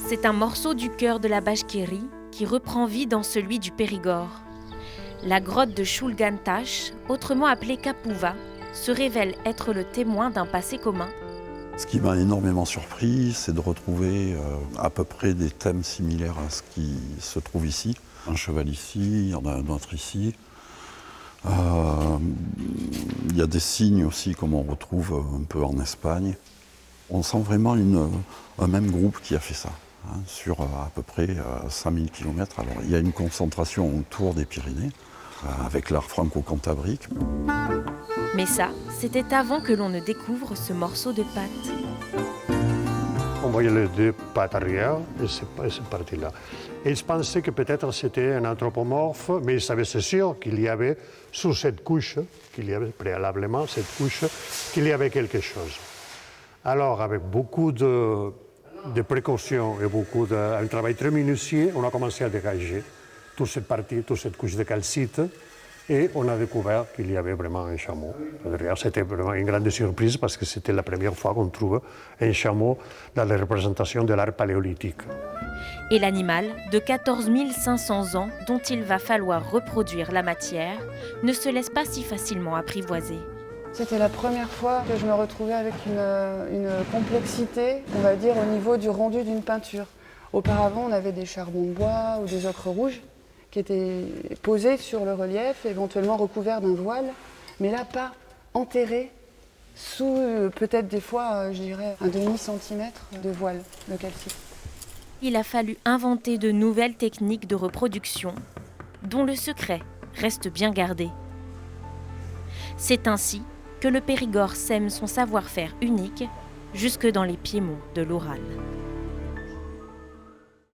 c'est un morceau du cœur de la Bachkirie qui reprend vie dans celui du Périgord. La grotte de Chulgantash, autrement appelée Kapouva, se révèle être le témoin d'un passé commun. Ce qui m'a énormément surpris, c'est de retrouver à peu près des thèmes similaires à ce qui se trouve ici. Un cheval ici, il y en a un autre ici. Il y a des signes aussi, comme on retrouve un peu en Espagne. On sent vraiment un même groupe qui a fait ça, sur à peu près 5000 km. Alors, il y a une concentration autour des Pyrénées, avec l'art franco-cantabrique. Mais ça, c'était avant que l'on ne découvre ce morceau de pâte. On voyait les deux pattes arrière et cette partie-là. Et ils pensaient que peut-être c'était un anthropomorphe, mais ils savaient c'est sûr qu'il y avait sous cette couche, qu'il y avait préalablement cette couche, qu'il y avait quelque chose. Alors, avec beaucoup de précautions et un travail très minutieux, on a commencé à dégager toute cette partie, toute cette couche de calcite, et on a découvert qu'il y avait vraiment un chameau. Derrière, c'était vraiment une grande surprise parce que c'était la première fois qu'on trouve un chameau dans les représentations de l'art paléolithique. Et l'animal, de 14 500 ans, dont il va falloir reproduire la matière, ne se laisse pas si facilement apprivoiser. C'était la première fois que je me retrouvais avec une complexité, on va dire, au niveau du rendu d'une peinture. Auparavant, on avait des charbons de bois ou des ocres rouges qui étaient posés sur le relief, éventuellement recouverts d'un voile, mais là, pas enterrés sous peut-être des fois, je dirais, un demi-centimètre de voile de calcite. Il a fallu inventer de nouvelles techniques de reproduction, dont le secret reste bien gardé. C'est ainsi que le Périgord sème son savoir-faire unique jusque dans les piémonts de l'Oural.